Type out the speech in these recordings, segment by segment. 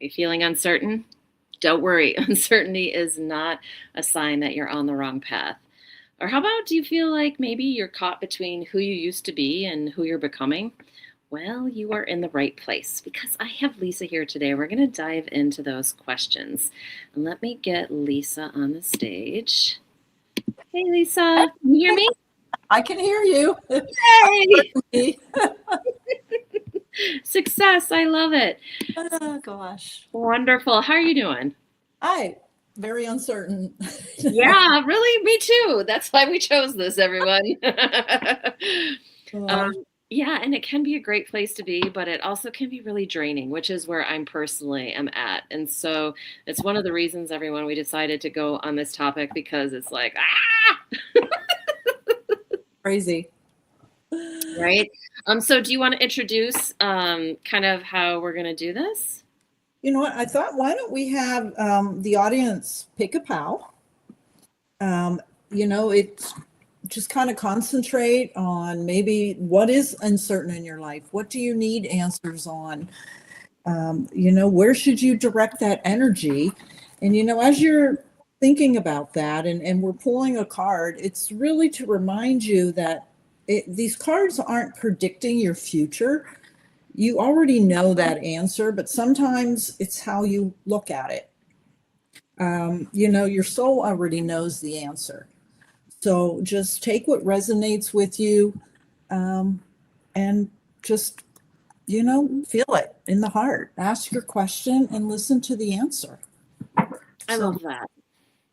Are you feeling uncertain? Don't worry. Uncertainty is not a sign that you're on the wrong path. Or how about, do you feel like maybe you're caught between who you used to be and who you're becoming? Well, you are in the right place because I have Lisa here today. We're going to dive into those questions. And let me get Lisa on the stage. Hey, Lisa, can you hear me? I can hear you. Hey! Success. I love it. Oh, gosh. Wonderful. How are you doing? Very uncertain. Yeah, really? Me too. That's why we chose this, everyone. Uh, Yeah, and it can be a great place to be, but it also can be really draining, which is where I'm personally am at. And so it's one of the reasons, everyone, we decided to go on this topic because it's like, Crazy. right? So do you want to introduce kind of how we're going to do this? You know what? I thought, why don't we have the audience pick a pal? It's just kind of concentrate on maybe what is uncertain in your life. What do you need answers on? Where should you direct that energy? And, as you're thinking about that and we're pulling a card, it's really to remind you that these cards aren't predicting your future. You already know that answer, but sometimes it's how you look at it. Your soul already knows the answer. So just take what resonates with you, and just, feel it in the heart. Ask your question and listen to the answer. I So, love that. That's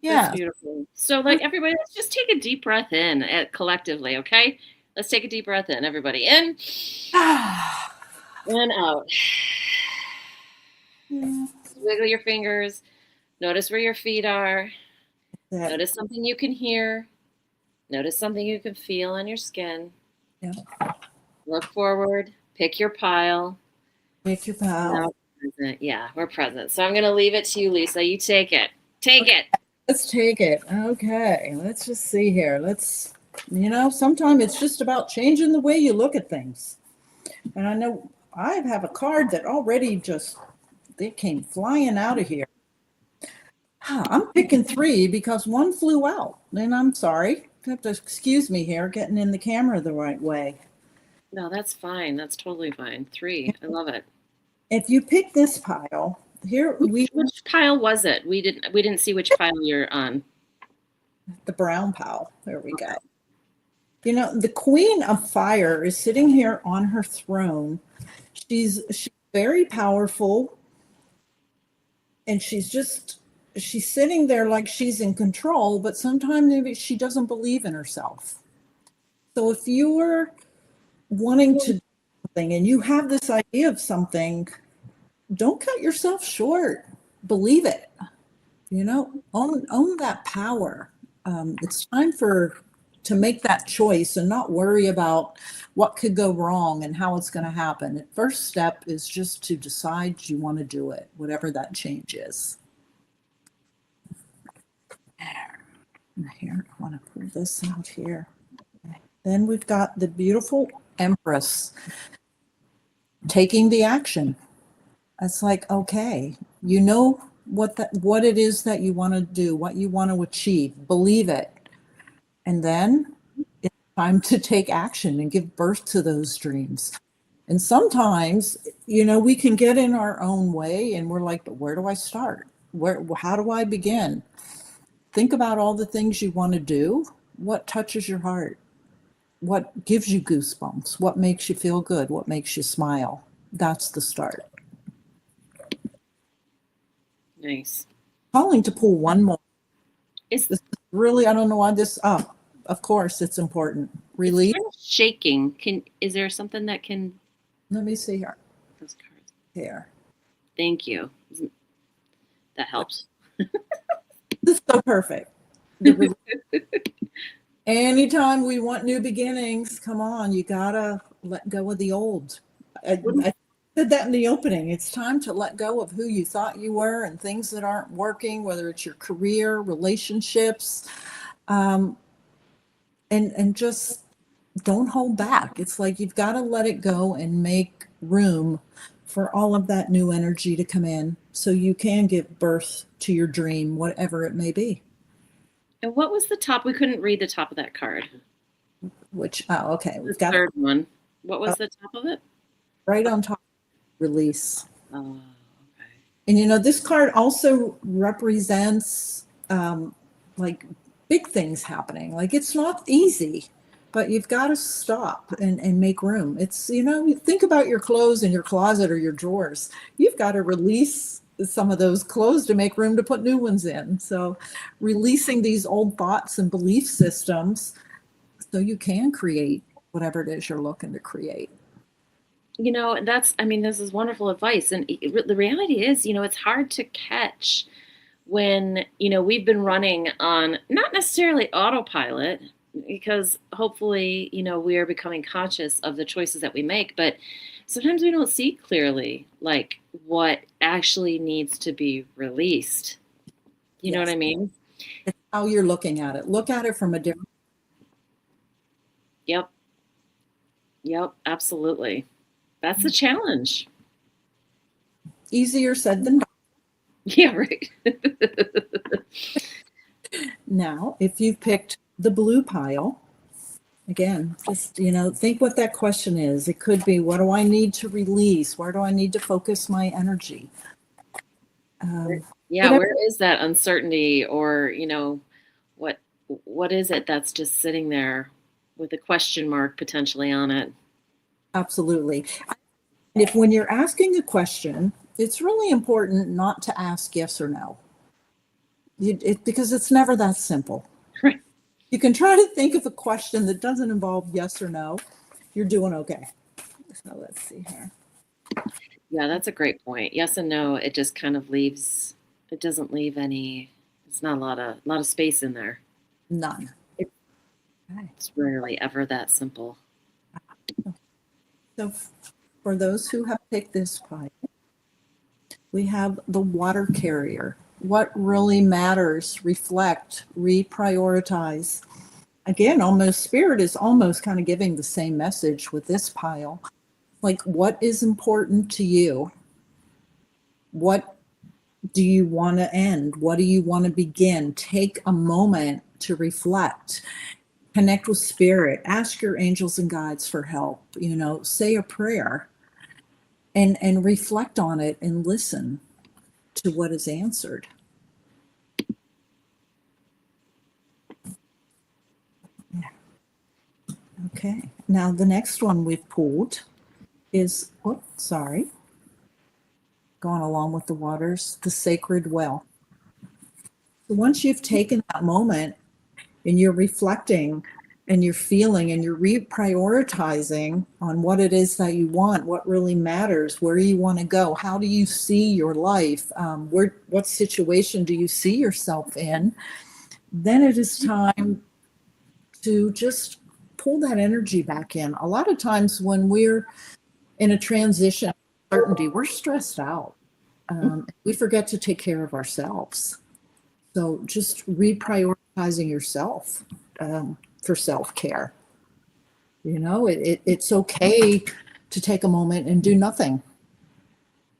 yeah. beautiful. So, like, everybody, let's just take a deep breath in collectively, okay? Let's take a deep breath in, everybody. In and out. Wiggle your fingers. Notice where your feet are. That, Notice something you can hear. Notice something you can feel on your skin. yeah. Look forward. Pick your pile. Make your pal. Now, present. Yeah, we're present. So I'm going to leave it to you, Lisa. You take it. Take it. Let's take it. Okay. Let's just see here. Sometimes it's just about changing the way you look at things. And I know I have a card that already they came flying out of here. I'm picking three because one flew out. And I'm sorry. You have to excuse me here, getting in the camera the right way. No, that's fine. That's totally fine. 3. I love it. If you pick this pile, Which pile was it? We didn't see which pile you're on. The brown pile. There we go. The Queen of Fire is sitting here on her throne. She's very powerful, and she's sitting there like she's in control, but sometimes maybe she doesn't believe in herself. So if you're wanting to do something and you have this idea of something, don't cut yourself short. Believe it. Own that power. It's time to make that choice and not worry about what could go wrong and how it's going to happen. The first step is just to decide you want to do it, whatever that change is. Here, I want to pull this out here. Then we've got the beautiful Empress taking the action. It's like, okay, you know what it is that you want to do, what you want to achieve, believe it. And then it's time to take action and give birth to those dreams. And sometimes, we can get in our own way and we're like, but where do I start? How do I begin? Think about all the things you want to do. What touches your heart? What gives you goosebumps? What makes you feel good? What makes you smile? That's the start. Nice. Calling to pull one more. Is This is really, I don't know why this up. Of course, it's important. Release. It's kind of shaking. Is there something that can? Let me see here. Those cards. Here. Thank you. That helps. This is so perfect. Anytime we want new beginnings, come on, you gotta let go of the old. I said that in the opening. It's time to let go of who you thought you were and things that aren't working, whether it's your career, relationships, and just don't hold back. It's like you've got to let it go and make room for all of that new energy to come in so you can give birth to your dream, whatever it may be. And what was the top? We couldn't read the top of that card. Which, oh, okay, The we've got third one. What was the top of it? right on top, release. Oh, okay. And this card also represents like big things happening. Like it's not easy, but you've got to stop and make room. It's, you think about your clothes in your closet or your drawers. You've got to release some of those clothes to make room to put new ones in. So releasing these old thoughts and belief systems so you can create whatever it is you're looking to create. This is wonderful advice. And the reality is, it's hard to catch when, we've been running on not necessarily autopilot, because hopefully, we are becoming conscious of the choices that we make, but sometimes we don't see clearly like what actually needs to be released. You know what Yes. I mean? It's how you're looking at it. Look at it from a different. Yep. Yep. Absolutely. That's the challenge. Easier said than done. Yeah, right. Now, if you've picked the blue pile, again, just, think what that question is. It could be, what do I need to release? Where do I need to focus my energy? Yeah, Whatever. where is that uncertainty, or, what is it that's just sitting there with a question mark potentially on it? Absolutely. And if when you're asking a question, it's really important not to ask yes or no. Because it's never that simple. Right. You can try to think of a question that doesn't involve yes or no. You're doing okay. So let's see here. Yeah, that's a great point. Yes and no, it just kind of leaves, it doesn't leave any, it's not a lot of space in there. None. Okay. It's rarely ever that simple. So for those who have picked this pile, we have the water carrier. What really matters, reflect, reprioritize. Again, almost spirit is almost kind of giving the same message with this pile. Like, what is important to you? What do you want to end? What do you want to begin? Take a moment to reflect, connect with spirit, ask your angels and guides for help, say a prayer and reflect on it and listen to what is answered. Okay, now the next one we've pulled is, going along with the waters, the sacred well. So once you've taken that moment and you're reflecting and you're feeling and you're reprioritizing on what it is that you want, what really matters, where you want to go, how do you see your life, what situation do you see yourself in, then it is time to just pull that energy back in. A lot of times when we're in a transition, uncertainty, we're stressed out. We forget to take care of ourselves. So just reprioritizing yourself for self-care. It's okay to take a moment and do nothing.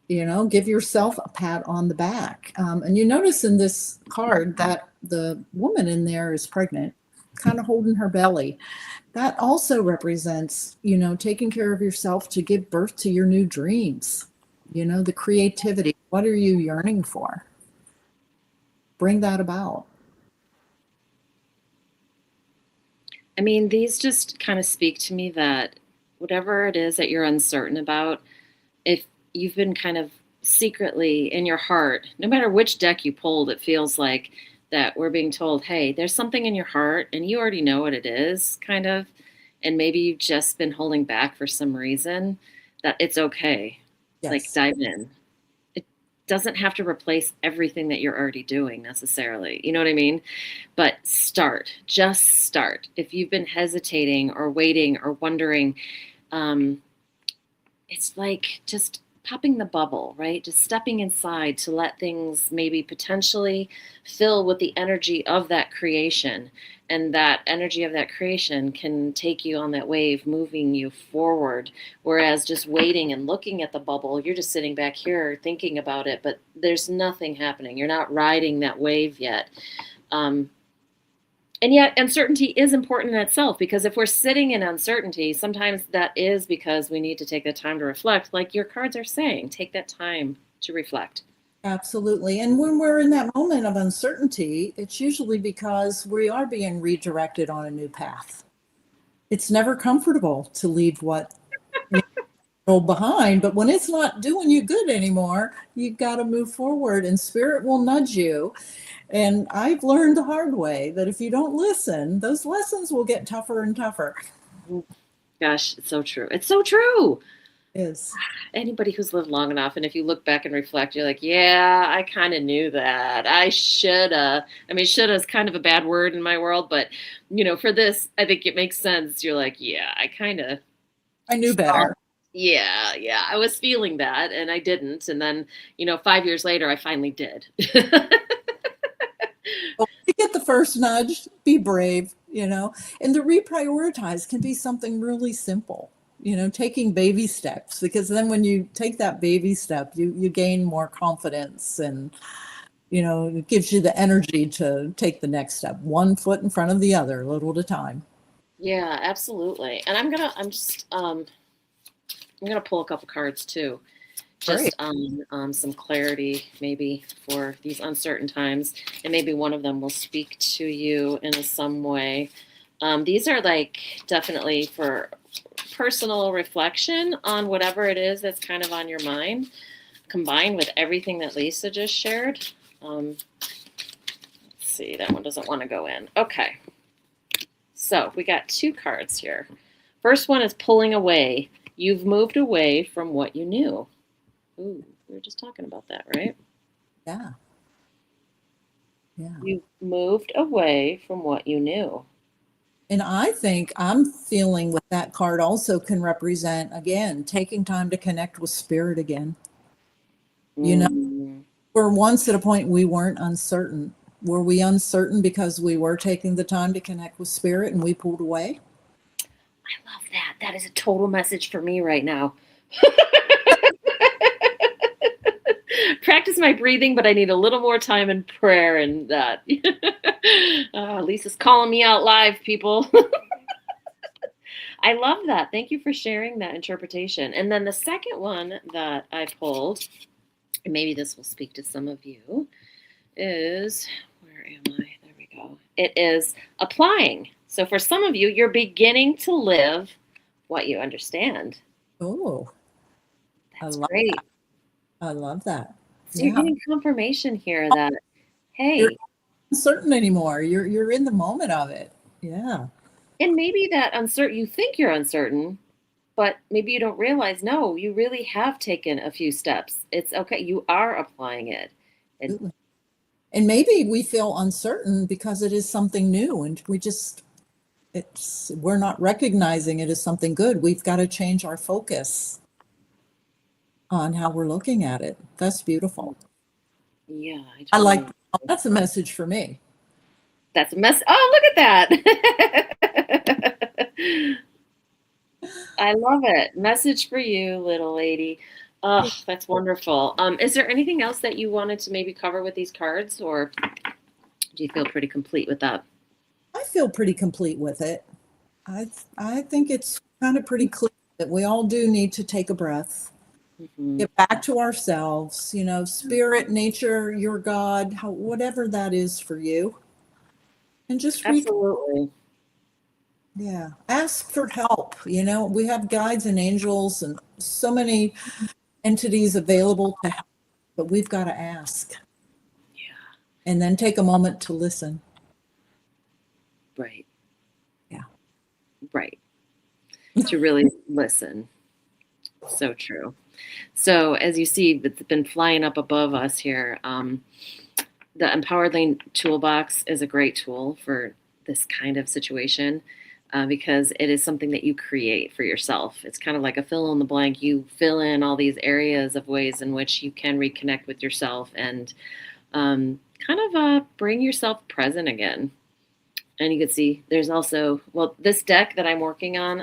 Give yourself a pat on the back. And you notice in this card that the woman in there is pregnant, kind of holding her belly. That also represents, taking care of yourself to give birth to your new dreams, the creativity. What are you yearning for? Bring that about. I mean, these just kind of speak to me that whatever it is that you're uncertain about, if you've been kind of secretly in your heart, no matter which deck you pulled, it feels like that we're being told, hey, there's something in your heart and you already know what it is, kind of. And maybe you've just been holding back for some reason, that it's okay. Yes. Like, dive in. It doesn't have to replace everything that you're already doing necessarily. You know what I mean? But just start. If you've been hesitating or waiting or wondering, it's like just popping the bubble, right? Just stepping inside to let things maybe potentially fill with the energy of that creation. And that energy of that creation can take you on that wave, moving you forward. Whereas just waiting and looking at the bubble, you're just sitting back here thinking about it, but there's nothing happening. You're not riding that wave yet. And yet uncertainty is important in itself, because if we're sitting in uncertainty, sometimes that is because we need to take the time to reflect, like your cards are saying, take that time to reflect. Absolutely. And when we're in that moment of uncertainty, it's usually because we are being redirected on a new path. It's never comfortable to leave what you know behind, but when it's not doing you good anymore, you got to move forward, and spirit will nudge you. And I've learned the hard way that if you don't listen, those lessons will get tougher and tougher. Gosh, it's so true. It's so true. Is Anybody who's lived long enough, and if you look back and reflect, you're like, yeah, I kind of knew that. I shoulda. I mean, shoulda is kind of a bad word in my world, but for this, I think it makes sense. You're like, yeah, I knew better. yeah, I was feeling that, and I didn't. And then, 5 years later, I finally did. Well, you get the first nudge, be brave, and the reprioritize can be something really simple. Taking baby steps, because then when you take that baby step, you gain more confidence, and it gives you the energy to take the next step, one foot in front of the other, little at a time. Yeah, absolutely. And I'm gonna pull a couple cards too, Great. just on some clarity maybe for these uncertain times, and maybe one of them will speak to you in some way. These are like definitely for personal reflection on whatever it is that's kind of on your mind, combined with everything that Lisa just shared. Let's see, that one doesn't want to go in. Okay, so we got two cards here. First one is pulling away. You've moved away from what you knew. Ooh, we were just talking about that, right? Yeah. You've moved away from what you knew. And I think I'm feeling with that card also can represent, again, taking time to connect with spirit again. Mm. We're once at a point we weren't uncertain. Were we uncertain because we were taking the time to connect with spirit and we pulled away? I love that. That is a total message for me right now. Practice my breathing, but I need a little more time in prayer and that. Lisa's calling me out live, people. I love that. Thank you for sharing that interpretation. And then the second one that I pulled, and maybe this will speak to some of you, is, where am I? There we go. It is applying. So for some of you, you're beginning to live what you understand. Oh, That's great. I love that. So you're getting confirmation here that, hey, you're not uncertain anymore. You're in the moment of it. Yeah. and maybe that uncertain, you think you're uncertain, but maybe you don't realize, no, you really have taken a few steps. It's okay. You are applying it. And maybe we feel uncertain because it is something new and we're not recognizing it as something good. We've got to change our focus on how we're looking at it. That's beautiful. Yeah. I like that's a message for me. That's a mess. Oh, look at that. I love it. Message for you, little lady. Oh, that's wonderful. Is there anything else that you wanted to maybe cover with these cards, or do you feel pretty complete with that? I feel pretty complete with it. I think it's kind of pretty clear that we all do need to take a breath, get back to ourselves, spirit, nature, your God, whatever that is for you. And just absolutely. Yeah. Ask for help. We have guides and angels and so many entities available to help, but we've got to ask. Yeah. And then take a moment to listen. Right. Yeah. Right. To really listen. So true. So as you see, it's been flying up above us here. The Empowered Lane Toolbox is a great tool for this kind of situation. because it is something that you create for yourself. It's kind of like a fill in the blank. You fill in all these areas of ways in which you can reconnect with yourself and kind of bring yourself present again. And you can see there's also, well, this deck that I'm working on,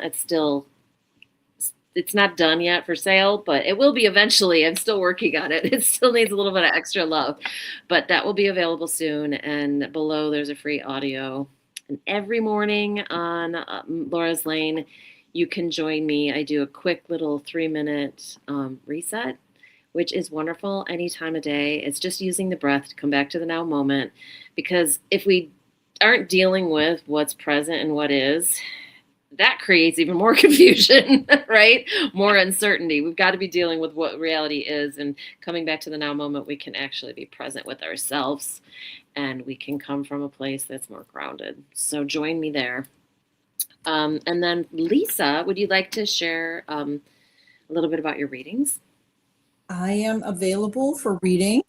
it's not done yet for sale, but it will be eventually. I'm still working on it. It still needs a little bit of extra love, but that will be available soon. And below there's a free audio. And every morning on Laura's Lane, you can join me. I do a quick little 3-minute reset, which is wonderful any time of day. It's just using the breath to come back to the now moment. Because if we aren't dealing with what's present and what is, that creates even more confusion, right? More uncertainty. We've got to be dealing with what reality is, and coming back to the now moment, we can actually be present with ourselves, and we can come from a place that's more grounded. So join me there. And then Lisa, would you like to share a little bit about your readings? I am available for reading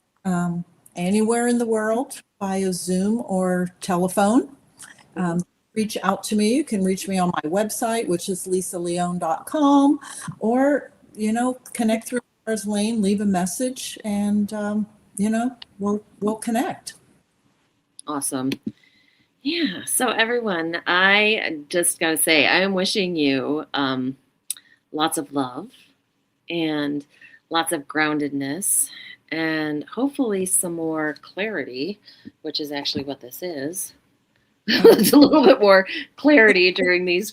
anywhere in the world via Zoom or telephone. Reach out to me. You can reach me on my website, which is lisaleon.com, or, connect through Laura's Lane, leave a message, and, we'll connect. Awesome. Yeah. So everyone, I just got to say, I am wishing you lots of love and lots of groundedness and hopefully some more clarity, which is actually what this is. It's a little bit more clarity during these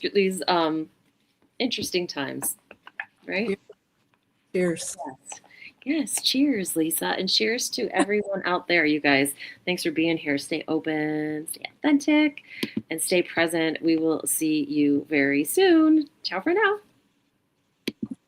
interesting times, right? Cheers. Yes. Yes. Cheers, Lisa, and cheers to everyone out there. You guys, thanks for being here. Stay open, stay authentic, and stay present. We will see you very soon. Ciao for now.